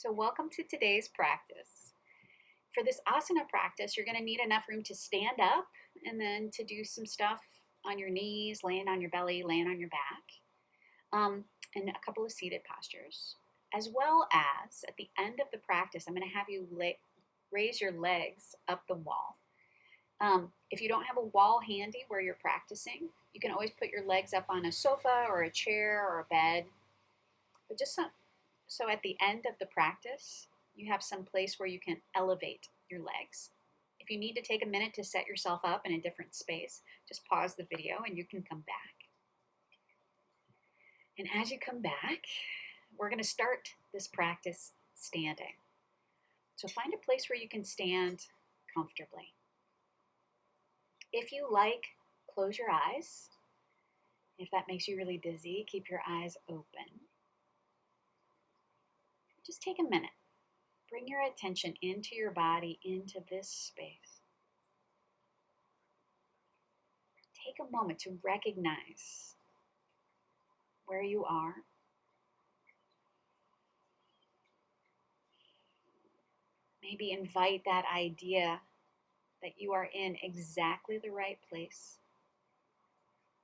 So welcome to today's practice. For this asana practice, you're going to need enough room to stand up and then to do some stuff on your knees, laying on your belly, laying on your back, and a couple of seated postures. As well as at the end of the practice, I'm going to have you raise your legs up the wall. If you don't have a wall handy where you're practicing, you can always put your legs up on a sofa or a chair or a bed. But just so at the end of the practice, you have some place where you can elevate your legs. If you need to take a minute to set yourself up in a different space, just pause the video and you can come back. And as you come back, we're going to start this practice standing. So find a place where you can stand comfortably. If you like, close your eyes. If that makes you really dizzy, keep your eyes open. Just take a minute. Bring your attention into your body, into this space. Take a moment to recognize where you are. Maybe invite that idea that you are in exactly the right place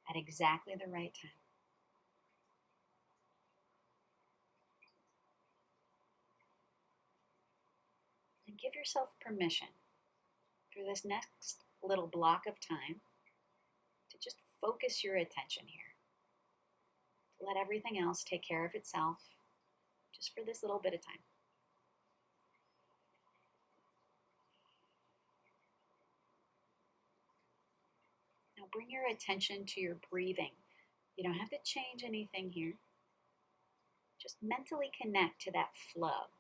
at exactly the right time. And give yourself permission for this next little block of time to just focus your attention here. To let everything else take care of itself just for this little bit of time. Now bring your attention to your breathing. You don't have to change anything here. Just mentally connect to that flow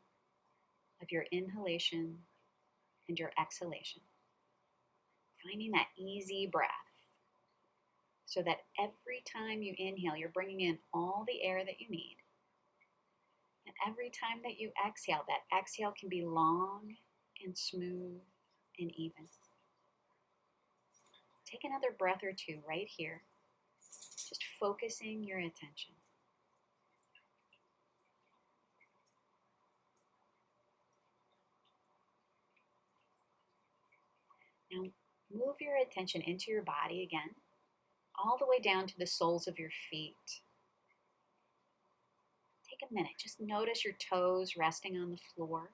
of your inhalation and your exhalation. Finding that easy breath so that every time you inhale, you're bringing in all the air that you need. And every time that you exhale, that exhale can be long and smooth and even. Take another breath or two right here, just focusing your attention. Now, move your attention into your body again, all the way down to the soles of your feet. Take a minute, just notice your toes resting on the floor.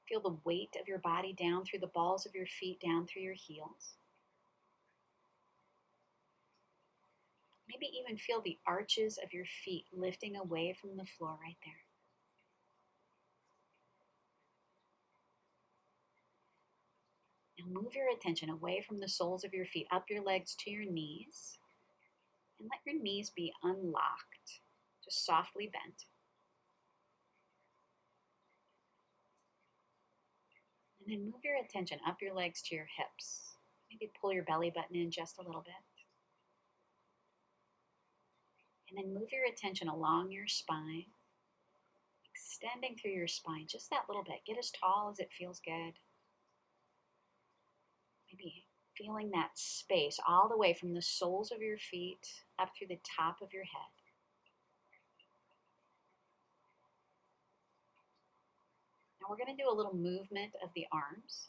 Feel the weight of your body down through the balls of your feet, down through your heels. Maybe even feel the arches of your feet lifting away from the floor right there. Now move your attention away from the soles of your feet, up your legs to your knees, and let your knees be unlocked, just softly bent. And then move your attention up your legs to your hips. Maybe pull your belly button in just a little bit. And then move your attention along your spine, extending through your spine just that little bit. Get as tall as it feels good. Maybe feeling that space all the way from the soles of your feet up through the top of your head. Now we're going to do a little movement of the arms.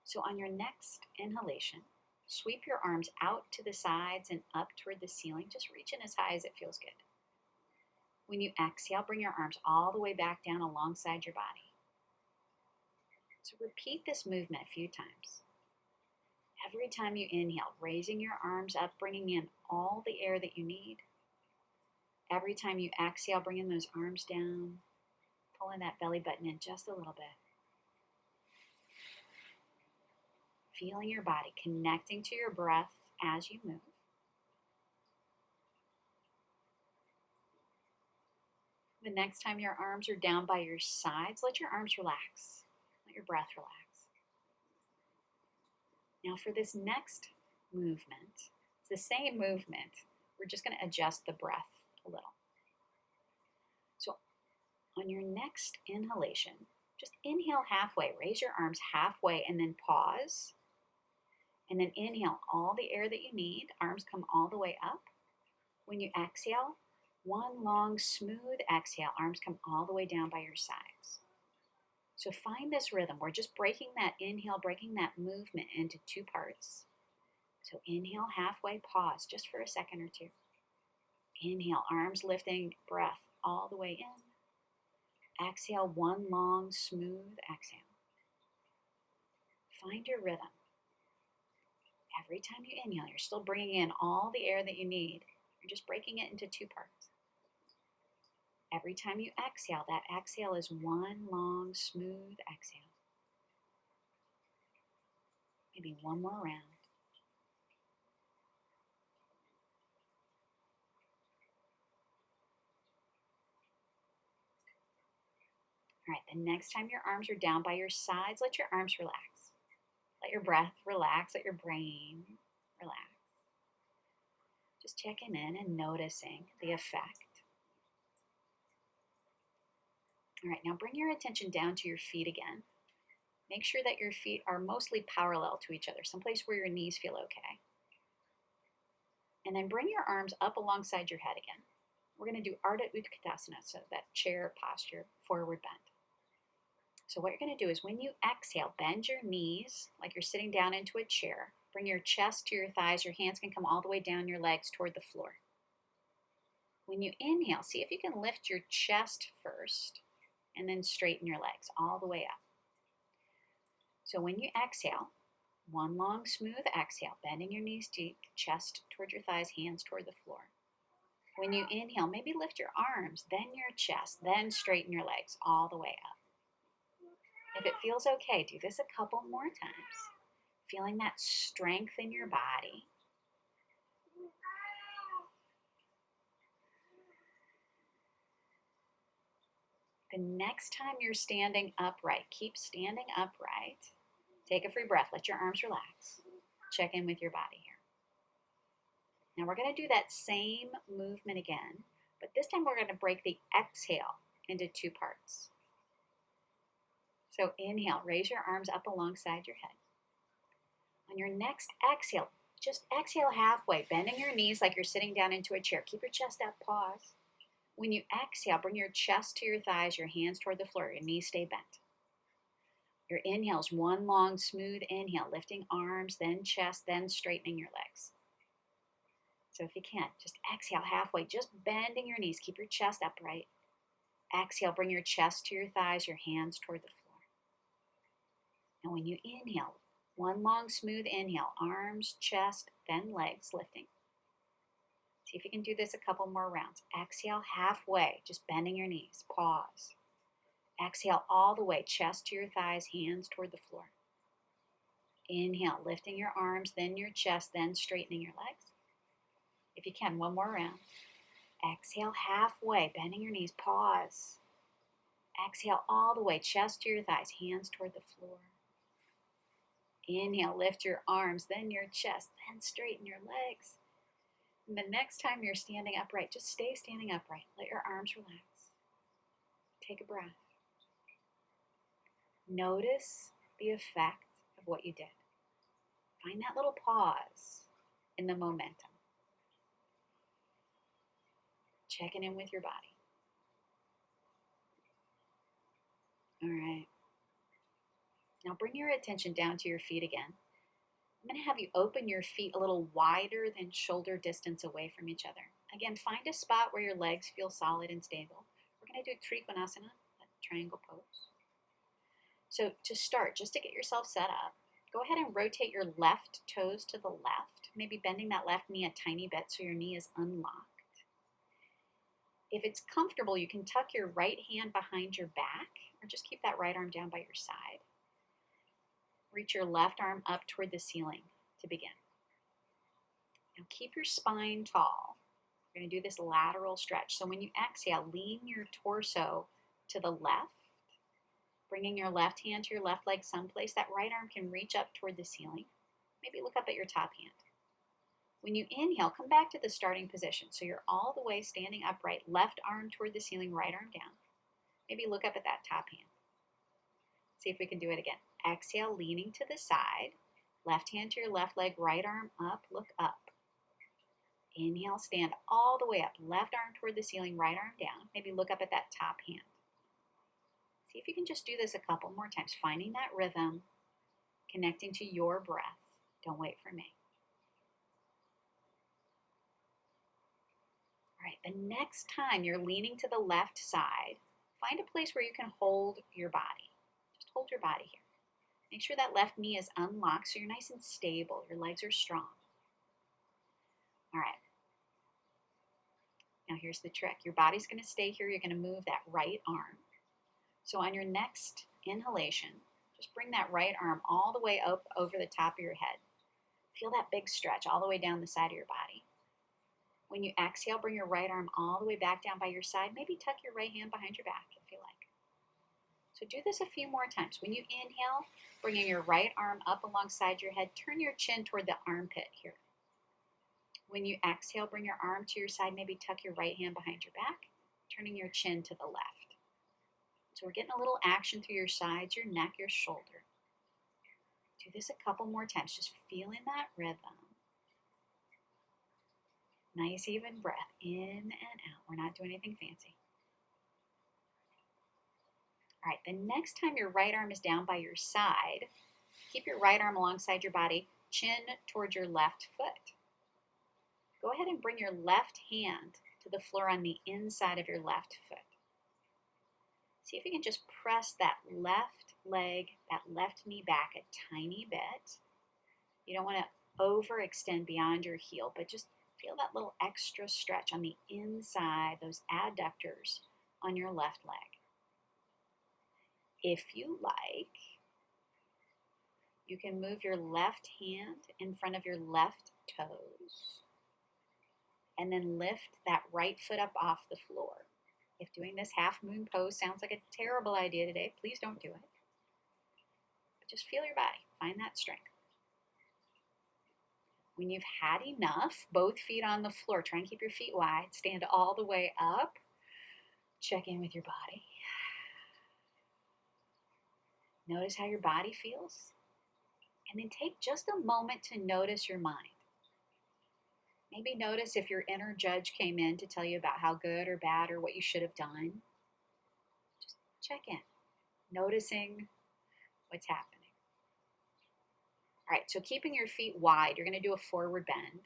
So on your next inhalation, sweep your arms out to the sides and up toward the ceiling, just reaching as high as it feels good. When you exhale, bring your arms all the way back down alongside your body. So repeat this movement a few times. Every time you inhale, raising your arms up, bringing in all the air that you need. Every time you exhale, bringing those arms down, pulling that belly button in just a little bit. Feeling your body, connecting to your breath as you move. The next time your arms are down by your sides, let your arms relax. Let your breath relax. Now for this next movement, it's the same movement. We're just going to adjust the breath a little. So on your next inhalation, just inhale halfway. Raise your arms halfway and then pause. And then inhale all the air that you need. Arms come all the way up. When you exhale, One long, smooth exhale. Arms come all the way down by your sides. So find this rhythm. We're just breaking that inhale, breaking that movement into two parts. So inhale halfway, pause just for a second or two. Inhale, arms lifting, breath all the way in. Exhale, one long, smooth exhale. Find your rhythm. Every time you inhale, you're still bringing in all the air that you need. You're just breaking it into two parts. Every time you exhale, that exhale is one long, smooth exhale. Maybe one more round. All right, the next time your arms are down by your sides, let your arms relax. Let your breath relax, let your brain relax. Just checking in and noticing the effect. All right, now bring your attention down to your feet again. Make sure that your feet are mostly parallel to each other, someplace where your knees feel okay. And then bring your arms up alongside your head again. We're going to do Ardha Utkatasana, so that chair posture, forward bend. So what you're going to do is when you exhale, bend your knees like you're sitting down into a chair. Bring your chest to your thighs. Your hands can come all the way down your legs toward the floor. When you inhale, see if you can lift your chest first and then straighten your legs all the way up. So when you exhale, one long, smooth exhale, bending your knees deep, chest toward your thighs, hands toward the floor. When you inhale, maybe lift your arms, then your chest, then straighten your legs all the way up. If it feels okay, do this a couple more times. Feeling that strength in your body. The next time you're standing upright, keep standing upright. Take a free breath. Let your arms relax. Check in with your body here. Now we're going to do that same movement again, but this time we're going to break the exhale into two parts. So inhale, raise your arms up alongside your head. On your next exhale, just exhale halfway, bending your knees like you're sitting down into a chair. Keep your chest up, pause. When you exhale, bring your chest to your thighs, your hands toward the floor, your knees stay bent. Your inhale is one long, smooth inhale, lifting arms, then chest, then straightening your legs. So if you can, just exhale halfway, just bending your knees. Keep your chest upright. Exhale, bring your chest to your thighs, your hands toward the floor. And when you inhale, one long, smooth inhale, arms, chest, then legs lifting. See if you can do this a couple more rounds. Exhale halfway, just bending your knees. Pause. Exhale all the way, chest to your thighs, hands toward the floor. Inhale, lifting your arms, then your chest, then straightening your legs. If you can, one more round. Exhale halfway, bending your knees. Pause. Exhale all the way, chest to your thighs, hands toward the floor. Inhale, lift your arms, then your chest, then straighten your legs. And the next time you're standing upright, just stay standing upright. Let your arms relax. Take a breath. Notice the effect of what you did. Find that little pause in the momentum. Checking in with your body. All right. Now bring your attention down to your feet again. I'm going to have you open your feet a little wider than shoulder distance away from each other. Again, find a spot where your legs feel solid and stable. We're going to do Trikonasana, that triangle pose. So to start, just to get yourself set up, go ahead and rotate your left toes to the left, maybe bending that left knee a tiny bit so your knee is unlocked. If it's comfortable, you can tuck your right hand behind your back or just keep that right arm down by your side. Reach your left arm up toward the ceiling to begin. Now keep your spine tall. We're going to do this lateral stretch. So when you exhale, lean your torso to the left, bringing your left hand to your left leg someplace. That right arm can reach up toward the ceiling. Maybe look up at your top hand. When you inhale, come back to the starting position. So you're all the way standing upright, left arm toward the ceiling, right arm down. Maybe look up at that top hand. See if we can do it again. Exhale, leaning to the side. Left hand to your left leg, right arm up, look up. Inhale, stand all the way up. Left arm toward the ceiling, right arm down. Maybe look up at that top hand. See if you can just do this a couple more times, finding that rhythm, connecting to your breath. Don't wait for me. All right, the next time you're leaning to the left side, find a place where you can hold your body. Just hold your body here. Make sure that left knee is unlocked so you're nice and stable. Your legs are strong. All right. Now here's the trick. Your body's going to stay here. You're going to move that right arm. So on your next inhalation, just bring that right arm all the way up over the top of your head. Feel that big stretch all the way down the side of your body. When you exhale, bring your right arm all the way back down by your side. Maybe tuck your right hand behind your back if you like. So do this a few more times. When you inhale, bringing your right arm up alongside your head, turn your chin toward the armpit here. When you exhale, bring your arm to your side, maybe tuck your right hand behind your back, turning your chin to the left. So we're getting a little action through your sides, your neck, your shoulder. Do this a couple more times, just feeling that rhythm. Nice even breath, in and out. We're not doing anything fancy. All right, the next time your right arm is down by your side, keep your right arm alongside your body, chin towards your left foot. Go ahead and bring your left hand to the floor on the inside of your left foot. See if you can just press that left leg, that left knee back a tiny bit. You don't want to overextend beyond your heel, but just feel that little extra stretch on the inside, those adductors on your left leg. If you like, you can move your left hand in front of your left toes and then lift that right foot up off the floor. If doing this half moon pose sounds like a terrible idea today, please don't do it. But just feel your body, find that strength. When you've had enough, both feet on the floor, try and keep your feet wide, stand all the way up, check in with your body. Notice how your body feels, and then take just a moment to notice your mind. Maybe notice if your inner judge came in to tell you about how good or bad or what you should have done. Just check in, noticing what's happening. All right, so keeping your feet wide, you're going to do a forward bend.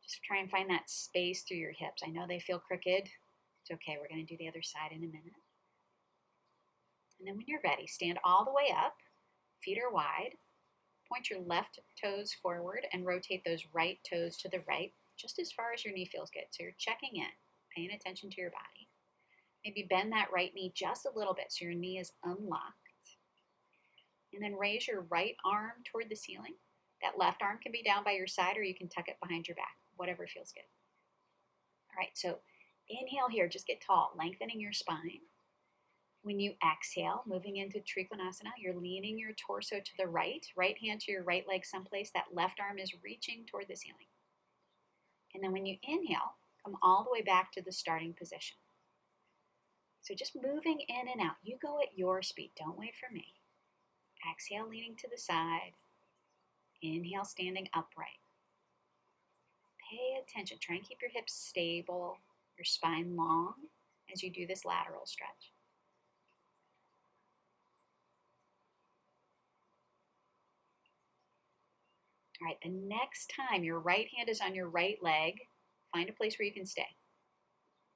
Just try and find that space through your hips. I know they feel crooked. It's okay, we're going to do the other side in a minute. And then when you're ready, stand all the way up, feet are wide. Point your left toes forward and rotate those right toes to the right, just as far as your knee feels good. So you're checking in, paying attention to your body. Maybe bend that right knee just a little bit so your knee is unlocked. And then raise your right arm toward the ceiling. That left arm can be down by your side or you can tuck it behind your back, whatever feels good. All right, so inhale here, just get tall, lengthening your spine. When you exhale, moving into Trikonasana, you're leaning your torso to the right hand to your right leg someplace. That left arm is reaching toward the ceiling. And then when you inhale, come all the way back to the starting position. So just moving in and out. You go at your speed. Don't wait for me. Exhale, leaning to the side. Inhale, standing upright. Pay attention. Try and keep your hips stable, your spine long as you do this lateral stretch. All right, the next time your right hand is on your right leg, find a place where you can stay.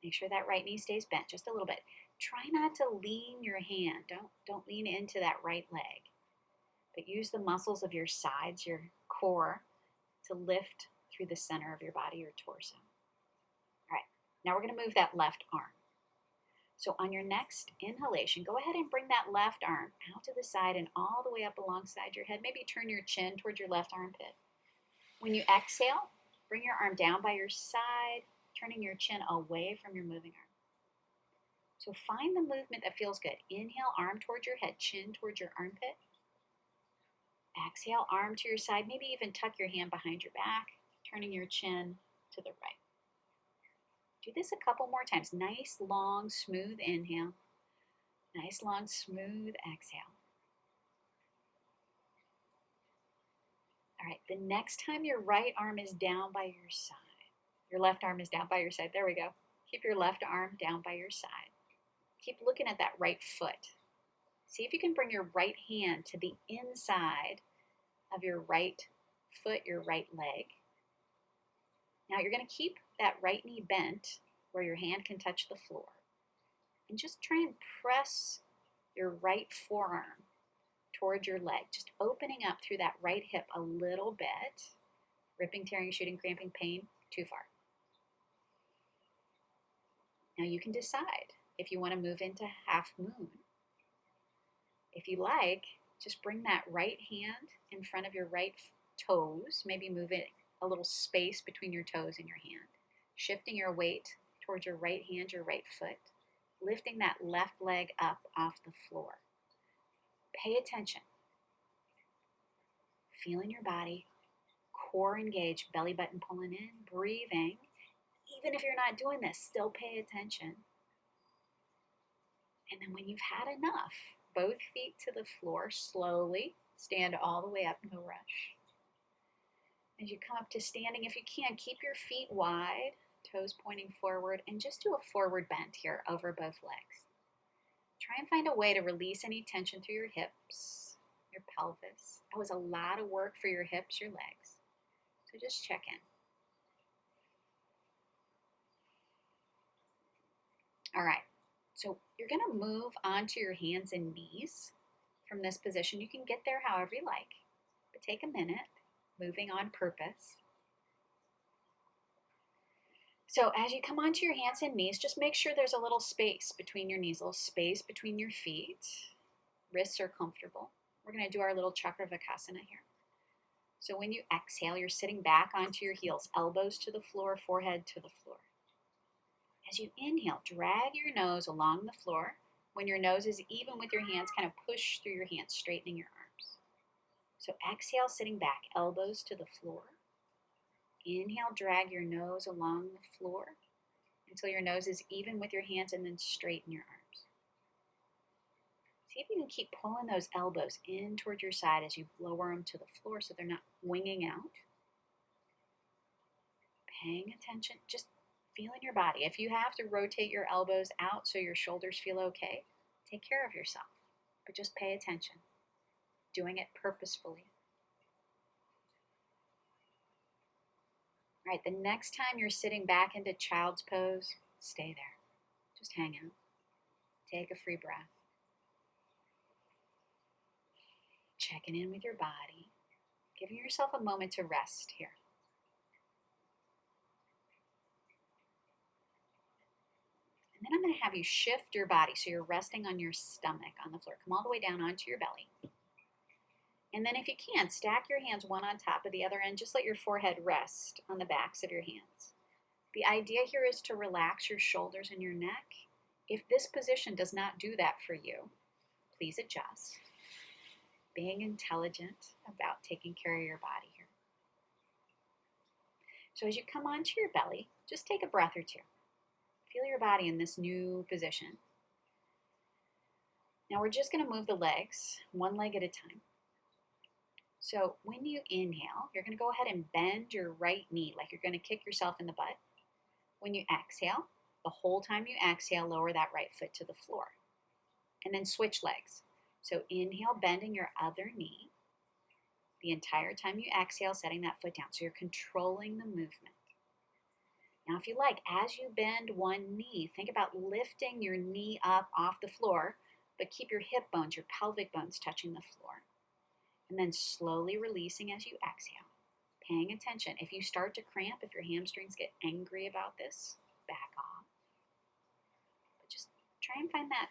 Make sure that right knee stays bent just a little bit. Try not to lean your hand. Don't lean into that right leg. But use the muscles of your sides, your core, to lift through the center of your body, your torso. All right, now we're going to move that left arm. So on your next inhalation, go ahead and bring that left arm out to the side and all the way up alongside your head. Maybe turn your chin towards your left armpit. When you exhale, bring your arm down by your side, turning your chin away from your moving arm. So find the movement that feels good. Inhale, arm towards your head, chin towards your armpit. Exhale, arm to your side, maybe even tuck your hand behind your back, turning your chin to the right. Do this a couple more times. Nice, long, smooth inhale. Nice, long, smooth exhale. All right, the next time your right arm is down by your side, your left arm is down by your side. There we go. Keep your left arm down by your side. Keep looking at that right foot. See if you can bring your right hand to the inside of your right foot, your right leg. Now you're going to keep that right knee bent where your hand can touch the floor. And just try and press your right forearm towards your leg, just opening up through that right hip a little bit. Ripping, tearing, shooting, cramping, pain, too far. Now you can decide if you want to move into half moon. If you like, just bring that right hand in front of your right toes, maybe move it a little space between your toes and your hand, shifting your weight towards your right hand, your right foot, lifting that left leg up off the floor. Pay attention. Feeling your body, core engaged, belly button pulling in, breathing. Even if you're not doing this, still pay attention. And then when you've had enough, both feet to the floor, slowly stand all the way up, no rush. As you come up to standing, if you can, keep your feet wide, toes pointing forward, and just do a forward bend here over both legs. Try and find a way to release any tension through your hips, your pelvis. That was a lot of work for your hips, your legs. So just check in. All right, so you're going to move onto your hands and knees from this position. You can get there however you like, but take a minute, moving on purpose. So as you come onto your hands and knees, just make sure there's a little space between your knees, a little space between your feet. Wrists are comfortable. We're going to do our little Chakravakasana here. So when you exhale, you're sitting back onto your heels, elbows to the floor, forehead to the floor. As you inhale, drag your nose along the floor. When your nose is even with your hands, kind of push through your hands, straightening your arms. So exhale, sitting back, elbows to the floor. Inhale, drag your nose along the floor until your nose is even with your hands, and then straighten your arms. See if you can keep pulling those elbows in toward your side as you lower them to the floor so they're not winging out. Paying attention, just feeling your body. If you have to rotate your elbows out so your shoulders feel okay, take care of yourself, but just pay attention. Doing it purposefully. All right, the next time you're sitting back into child's pose, stay there. Just hang out. Take a free breath. Checking in with your body. Giving yourself a moment to rest here. And then I'm going to have you shift your body so you're resting on your stomach on the floor. Come all the way down onto your belly. And then if you can, stack your hands one on top of the other and just let your forehead rest on the backs of your hands. The idea here is to relax your shoulders and your neck. If this position does not do that for you, please adjust. Being intelligent about taking care of your body here. So as you come onto your belly, just take a breath or two. Feel your body in this new position. Now we're just going to move the legs, one leg at a time. So when you inhale, you're going to go ahead and bend your right knee like you're going to kick yourself in the butt. When you exhale, the whole time you exhale, lower that right foot to the floor. And then switch legs. So inhale, bending your other knee. The entire time you exhale, setting that foot down. So you're controlling the movement. Now if you like, as you bend one knee, think about lifting your knee up off the floor, but keep your hip bones, your pelvic bones touching the floor. And then slowly releasing as you exhale. Paying attention. If you start to cramp, if your hamstrings get angry about this, back off. But just try and find that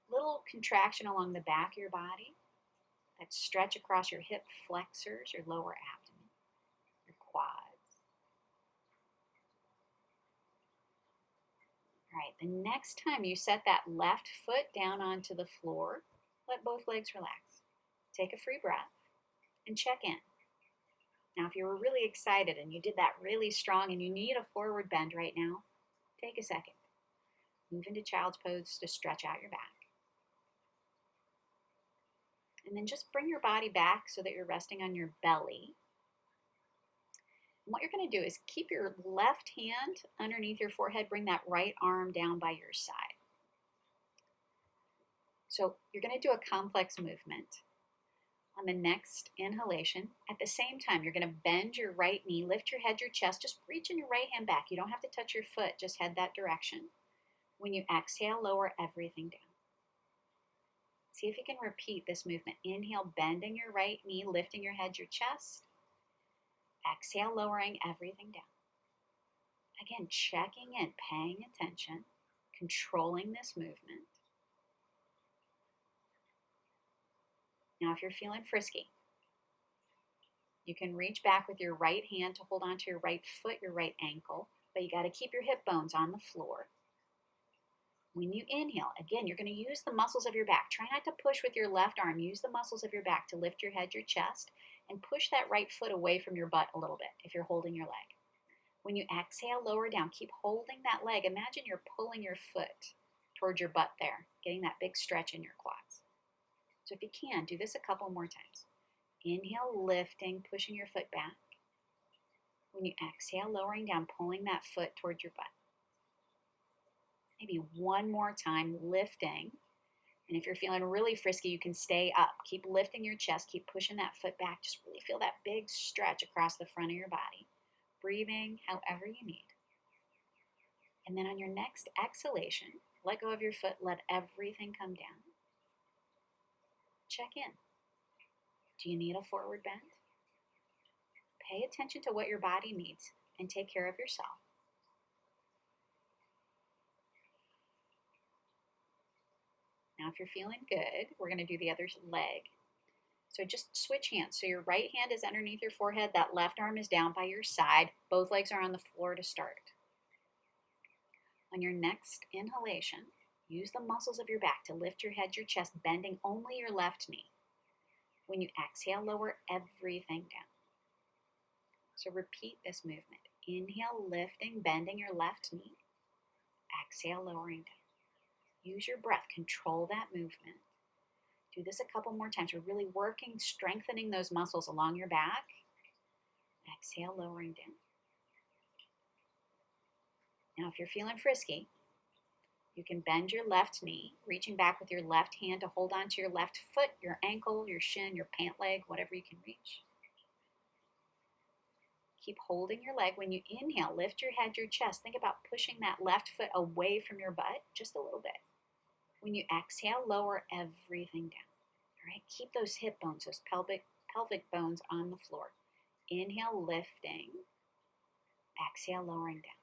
little contraction along the back of your body, that stretch across your hip flexors, your lower abdomen, your quads. All right, the next time you set that left foot down onto the floor, let both legs relax. Take a free breath and check in. Now, if you were really excited and you did that really strong and you need a forward bend right now, take a second. Move into child's pose to stretch out your back. And then just bring your body back so that you're resting on your belly. And what you're going to do is keep your left hand underneath your forehead, bring that right arm down by your side. So you're going to do a complex movement. On the next inhalation, at the same time, you're going to bend your right knee, lift your head, your chest, just reaching your right hand back. You don't have to touch your foot, just head that direction. When you exhale, lower everything down. See if you can repeat this movement. Inhale, bending your right knee, lifting your head, your chest. Exhale, lowering everything down. Again, checking in, paying attention, controlling this movement. Now, if you're feeling frisky, you can reach back with your right hand to hold onto your right foot, your right ankle, but you got to keep your hip bones on the floor. When you inhale, again, you're going to use the muscles of your back. Try not to push with your left arm. Use the muscles of your back to lift your head, your chest, and push that right foot away from your butt a little bit if you're holding your leg. When you exhale, lower down. Keep holding that leg. Imagine you're pulling your foot towards your butt there, getting that big stretch in your quads. So if you can, do this a couple more times. Inhale, lifting, pushing your foot back. When you exhale, lowering down, pulling that foot towards your butt. Maybe one more time, lifting. And if you're feeling really frisky, you can stay up. Keep lifting your chest, keep pushing that foot back. Just really feel that big stretch across the front of your body. Breathing however you need. And then on your next exhalation, let go of your foot, let everything come down. Check in. Do you need a forward bend? Pay attention to what your body needs and take care of yourself. Now, if you're feeling good, we're going to do the other leg. So just switch hands. So your right hand is underneath your forehead. That left arm is down by your side. Both legs are on the floor to start. On your next inhalation, use the muscles of your back to lift your head, your chest, bending only your left knee. When you exhale, lower everything down. So repeat this movement. Inhale, lifting, bending your left knee. Exhale, lowering down. Use your breath. Control that movement. Do this a couple more times. We're really working, strengthening those muscles along your back. Exhale, lowering down. Now, if you're feeling frisky, you can bend your left knee, reaching back with your left hand to hold onto your left foot, your ankle, your shin, your pant leg, whatever you can reach. Keep holding your leg. When you inhale, lift your head, your chest. Think about pushing that left foot away from your butt just a little bit. When you exhale, lower everything down. All right, keep those hip bones, those pelvic bones on the floor. Inhale, lifting. Exhale, lowering down.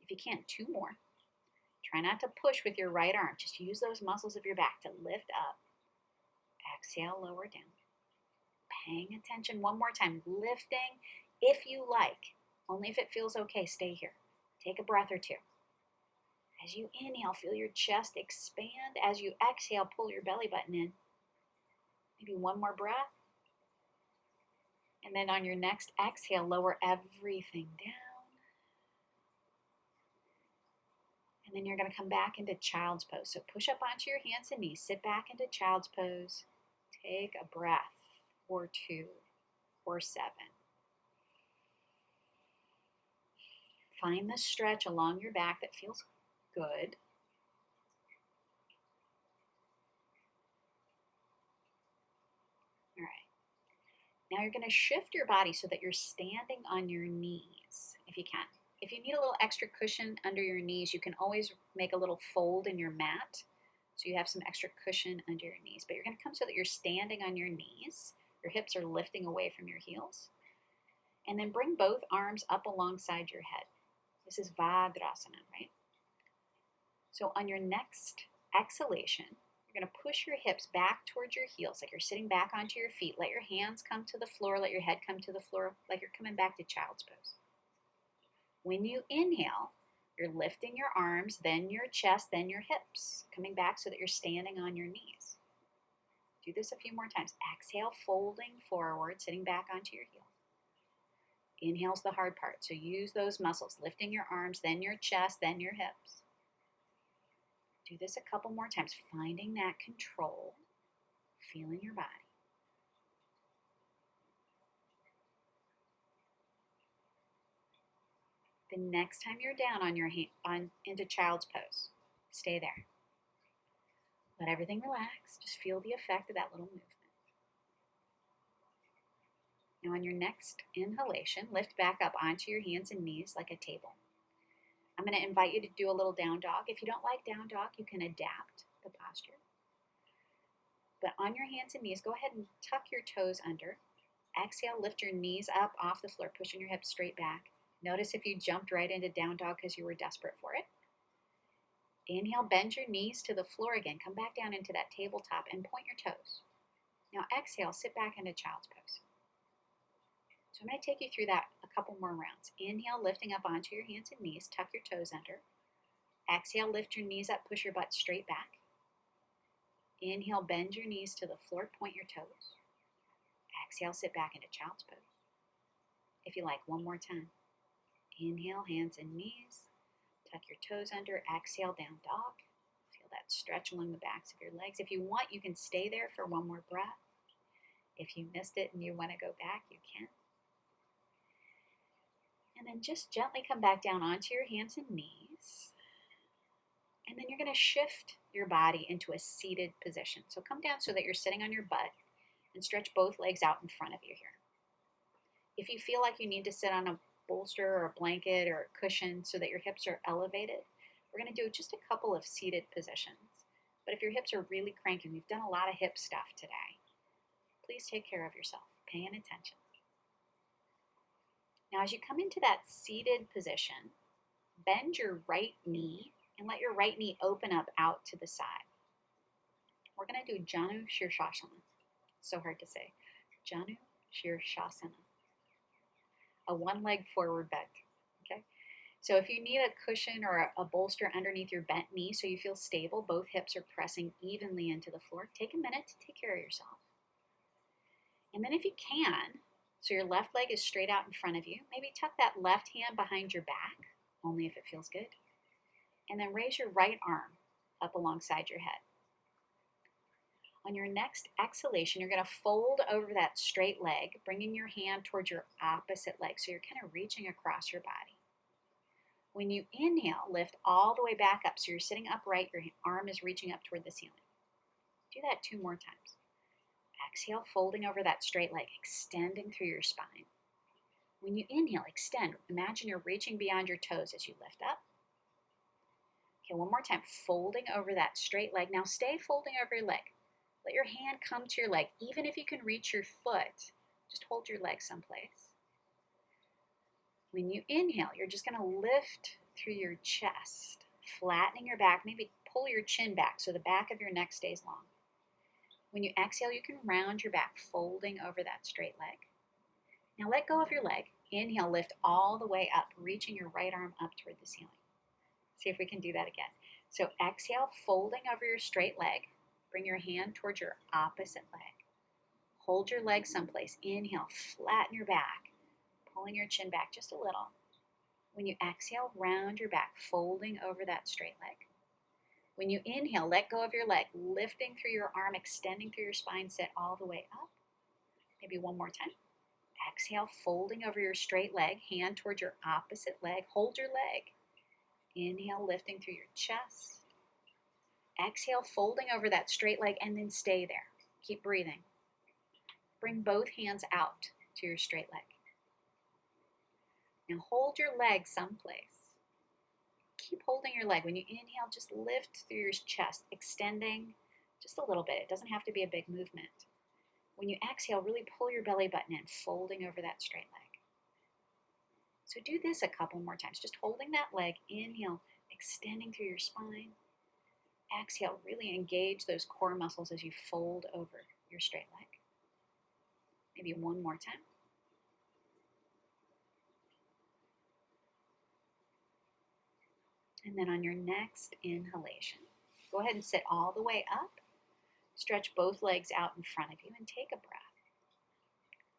If you can, two more. Try not to push with your right arm. Just use those muscles of your back to lift up. Exhale, lower down. Paying attention one more time. Lifting if you like. Only if it feels okay, stay here. Take a breath or two. As you inhale, feel your chest expand. As you exhale, pull your belly button in. Maybe one more breath. And then on your next exhale, lower everything down. And then you're going to come back into child's pose. So push up onto your hands and knees. Sit back into child's pose. Take a breath or two or 7. Find the stretch along your back that feels good. All right. Now you're going to shift your body so that you're standing on your knees, if you can. If you need a little extra cushion under your knees, you can always make a little fold in your mat so you have some extra cushion under your knees. But you're going to come so that you're standing on your knees. Your hips are lifting away from your heels. And then bring both arms up alongside your head. This is Vajrasana, right? So on your next exhalation, you're going to push your hips back towards your heels, like you're sitting back onto your feet. Let your hands come to the floor. Let your head come to the floor, like you're coming back to child's pose. When you inhale, you're lifting your arms, then your chest, then your hips, coming back so that you're standing on your knees. Do this a few more times. Exhale, folding forward, sitting back onto your heels. Inhale's the hard part, so use those muscles, lifting your arms, then your chest, then your hips. Do this a couple more times, finding that control. feeling your body. The next time you're down on your into child's pose, stay there. Let everything relax. Just feel the effect of that little movement. Now on your next inhalation, lift back up onto your hands and knees like a table. I'm going to invite you to do a little down dog. If you don't like down dog, you can adapt the posture. But on your hands and knees, go ahead and tuck your toes under. Exhale, lift your knees up off the floor, pushing your hips straight back. Notice if you jumped right into down dog because you were desperate for it. Inhale, bend your knees to the floor again. Come back down into that tabletop and point your toes. Now exhale, sit back into child's pose. So I'm going to take you through that a couple more rounds. Inhale, lifting up onto your hands and knees, tuck your toes under. Exhale, lift your knees up, push your butt straight back. Inhale, bend your knees to the floor, point your toes. Exhale, sit back into child's pose. If you like, one more time. Inhale, hands and knees, tuck your toes under, exhale, down dog. Feel that stretch along the backs of your legs. If you want, you can stay there for one more breath. If you missed it and you want to go back, you can. And then just gently come back down onto your hands and knees. And then you're going to shift your body into a seated position. So come down so that you're sitting on your butt and stretch both legs out in front of you here. If you feel like you need to sit on a bolster or a blanket or a cushion so that your hips are elevated, we're going to do just a couple of seated positions. But if your hips are really cranky, we've done a lot of hip stuff today, please take care of yourself, paying attention. Now as you come into that seated position, bend your right knee and let your right knee open up out to the side. We're going to do Janu Shirshasana. So hard to say. Janu Shirshasana. A one-leg forward bend. Okay. So if you need a cushion or a bolster underneath your bent knee so you feel stable, both hips are pressing evenly into the floor, take a minute to take care of yourself. And then if you can, so your left leg is straight out in front of you, maybe tuck that left hand behind your back, only if it feels good. And then raise your right arm up alongside your head. On your next exhalation, you're going to fold over that straight leg, bringing your hand towards your opposite leg. So you're kind of reaching across your body. When you inhale, lift all the way back up. So you're sitting upright, your arm is reaching up toward the ceiling. Do that 2 more times. Exhale, folding over that straight leg, extending through your spine. When you inhale, extend. Imagine you're reaching beyond your toes as you lift up. Okay, one more time, folding over that straight leg. Now stay folding over your leg. Let your hand come to your leg. Even if you can reach your foot, just hold your leg someplace. When you inhale, you're just going to lift through your chest, flattening your back. Maybe pull your chin back so the back of your neck stays long. When you exhale, you can round your back, folding over that straight leg. Now let go of your leg. Inhale, lift all the way up, reaching your right arm up toward the ceiling. See if we can do that again. So exhale, folding over your straight leg. Bring your hand towards your opposite leg. Hold your leg someplace. Inhale, flatten your back, pulling your chin back just a little. When you exhale, round your back, folding over that straight leg. When you inhale, let go of your leg, lifting through your arm, extending through your spine, sit all the way up. Maybe one more time. Exhale, folding over your straight leg, hand towards your opposite leg. Hold your leg. Inhale, lifting through your chest. Exhale, folding over that straight leg, and then stay there. Keep breathing. Bring both hands out to your straight leg. Now hold your leg someplace. Keep holding your leg. When you inhale, just lift through your chest, extending just a little bit. It doesn't have to be a big movement. When you exhale, really pull your belly button in, folding over that straight leg. So do this a couple more times, just holding that leg. Inhale, extending through your spine. Exhale, really engage those core muscles as you fold over your straight leg. Maybe one more time. And then on your next inhalation, go ahead and sit all the way up. Stretch both legs out in front of you and take a breath.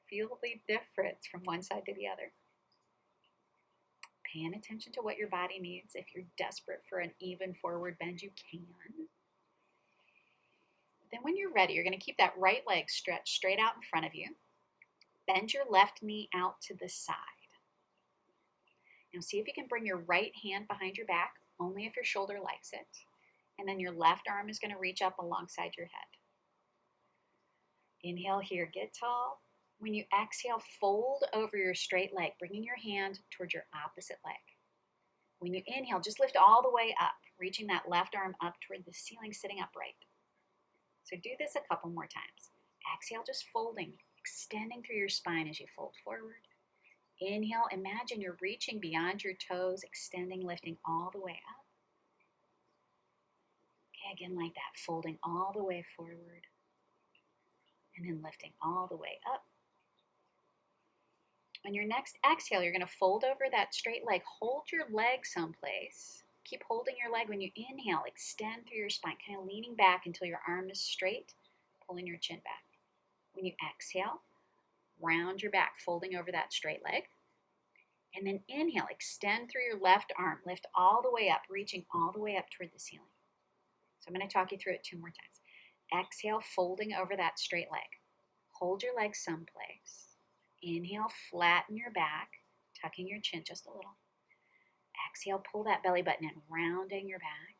Feel the difference from one side to the other. Paying attention to what your body needs. If you're desperate for an even forward bend, you can. Then when you're ready, you're going to keep that right leg stretched straight out in front of you. Bend your left knee out to the side. Now see if you can bring your right hand behind your back, only if your shoulder likes it. And then your left arm is going to reach up alongside your head. Inhale here, get tall. When you exhale, fold over your straight leg, bringing your hand towards your opposite leg. When you inhale, just lift all the way up, reaching that left arm up toward the ceiling, sitting upright. So do this a couple more times. Exhale, just folding, extending through your spine as you fold forward. Inhale, imagine you're reaching beyond your toes, extending, lifting all the way up. Okay, again like that, folding all the way forward, and then lifting all the way up. On your next exhale, you're going to fold over that straight leg. Hold your leg someplace. Keep holding your leg. When you inhale, extend through your spine, kind of leaning back until your arm is straight, pulling your chin back. When you exhale, round your back, folding over that straight leg. And then inhale, extend through your left arm, lift all the way up, reaching all the way up toward the ceiling. So I'm going to talk you through it 2 more times. Exhale, folding over that straight leg. Hold your leg someplace. Inhale, flatten your back, tucking your chin just a little. Exhale, pull that belly button in, rounding your back.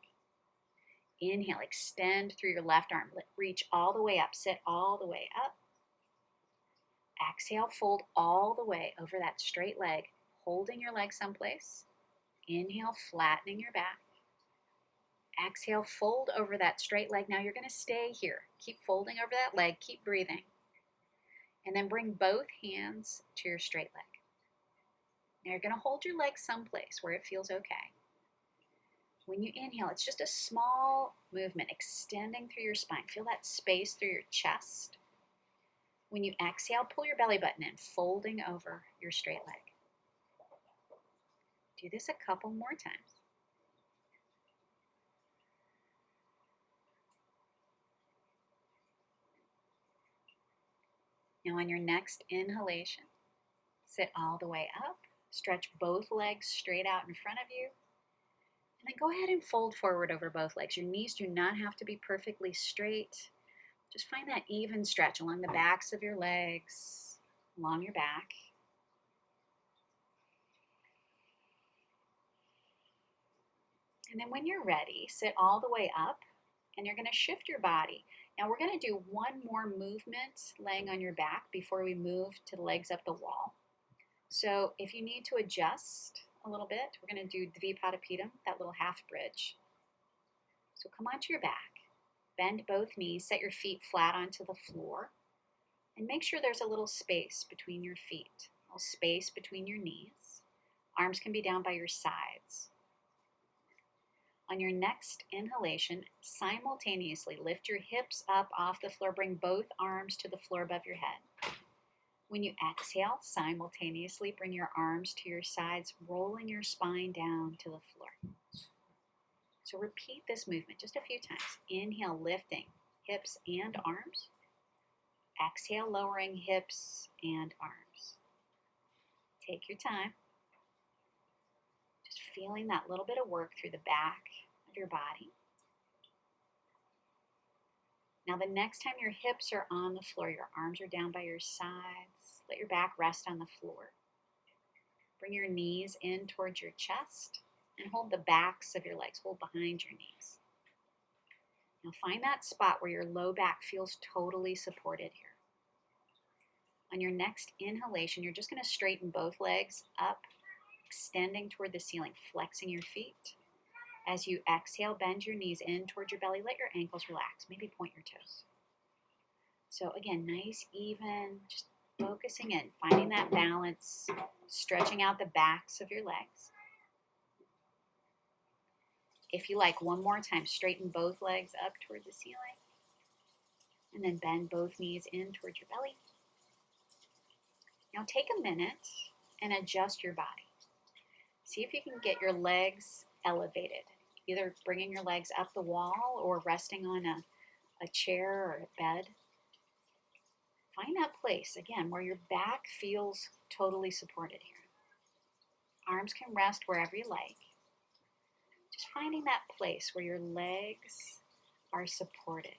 Inhale, extend through your left arm, reach all the way up, sit all the way up. Exhale, fold all the way over that straight leg, holding your leg someplace. Inhale, flattening your back. Exhale, fold over that straight leg. Now you're going to stay here. Keep folding over that leg, keep breathing. And then bring both hands to your straight leg. Now you're going to hold your leg someplace where it feels okay. When you inhale, it's just a small movement, extending through your spine. Feel that space through your chest. When you exhale, pull your belly button in, folding over your straight leg. Do this a couple more times. Now on your next inhalation, sit all the way up. Stretch both legs straight out in front of you. And then go ahead and fold forward over both legs. Your knees do not have to be perfectly straight. Just find that even stretch along the backs of your legs, along your back. And then when you're ready, sit all the way up, and you're going to shift your body. Now we're going to do one more movement laying on your back before we move to the legs up the wall. So if you need to adjust a little bit, we're going to do Dvipadipedam, that little half bridge. So come onto your back, bend both knees, set your feet flat onto the floor, and make sure there's a little space between your feet, a little space between your knees. Arms can be down by your sides. On your next inhalation, simultaneously lift your hips up off the floor, bring both arms to the floor above your head. When you exhale, simultaneously bring your arms to your sides, rolling your spine down to the floor. So repeat this movement just a few times. Inhale, lifting hips and arms. Exhale, lowering hips and arms. Take your time. Just feeling that little bit of work through the back of your body. Now the next time your hips are on the floor, your arms are down by your sides, let your back rest on the floor. Bring your knees in towards your chest and hold the backs of your legs, hold behind your knees. Now find that spot where your low back feels totally supported here. On your next inhalation, you're just going to straighten both legs up, extending toward the ceiling, flexing your feet. As you exhale, bend your knees in towards your belly. Let your ankles relax. Maybe point your toes. So again, nice, even, just focusing in, finding that balance, stretching out the backs of your legs. If you like, one more time, straighten both legs up toward the ceiling. And then bend both knees in towards your belly. Now take a minute and adjust your body. See if you can get your legs elevated, either bringing your legs up the wall or resting on a chair or a bed. Find that place, again, where your back feels totally supported here. Arms can rest wherever you like. Just finding that place where your legs are supported.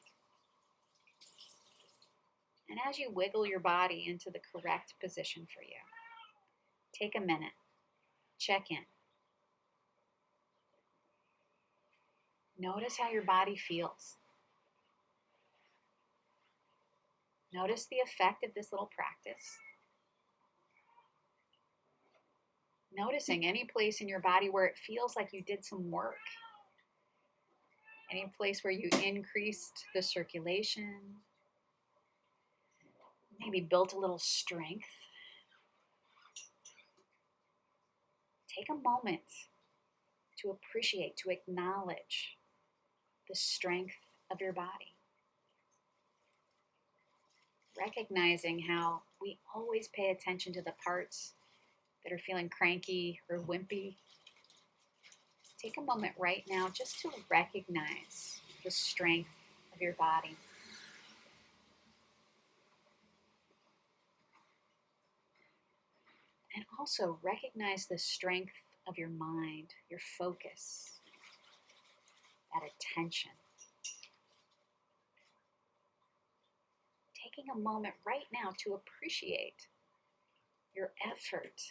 And as you wiggle your body into the correct position for you, take a minute, check in. Notice how your body feels. Notice the effect of this little practice. Noticing any place in your body where it feels like you did some work. Any place where you increased the circulation. Maybe built a little strength. Take a moment to appreciate, to acknowledge the strength of your body. Recognizing how we always pay attention to the parts that are feeling cranky or wimpy. Take a moment right now just to recognize the strength of your body. And also recognize the strength of your mind, your focus, that attention. Taking a moment right now to appreciate your effort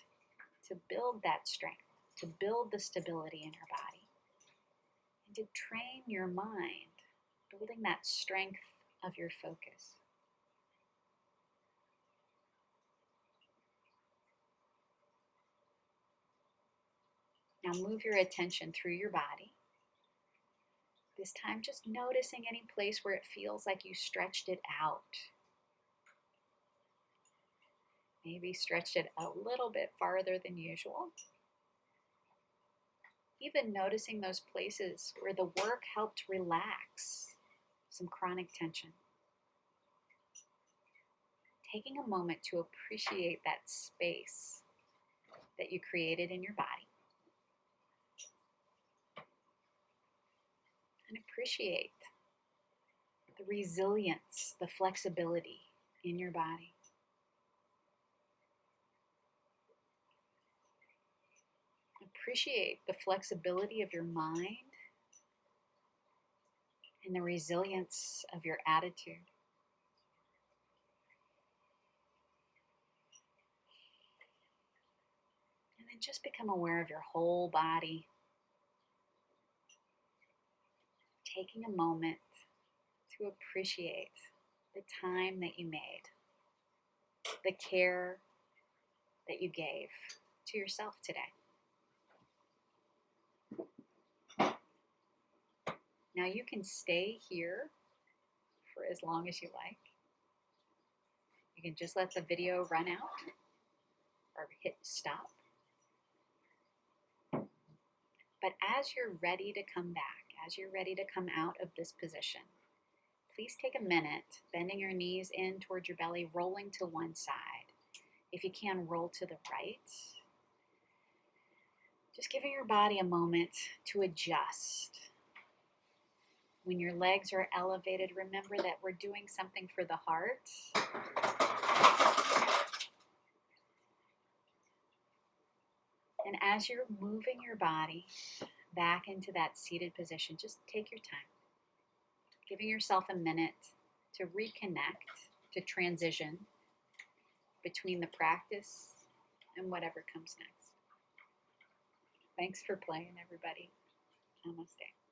to build that strength, to build the stability in your body, and to train your mind, building that strength of your focus. Now move your attention through your body. This time just noticing any place where it feels like you stretched it out. Maybe stretched it a little bit farther than usual. Even noticing those places where the work helped relax some chronic tension. Taking a moment to appreciate that space that you created in your body. And appreciate the resilience, the flexibility in your body. Appreciate the flexibility of your mind and the resilience of your attitude. And then just become aware of your whole body. Taking a moment to appreciate the time that you made, the care that you gave to yourself today. Now you can stay here for as long as you like. You can just let the video run out or hit stop. But as you're ready to come back, as you're ready to come out of this position, please take a minute, bending your knees in towards your belly, rolling to one side. If you can, roll to the right. Just giving your body a moment to adjust. When your legs are elevated, remember that we're doing something for the heart. And as you're moving your body back into that seated position, just take your time. Giving yourself a minute to reconnect, to transition between the practice and whatever comes next. Thanks for playing, everybody. Namaste.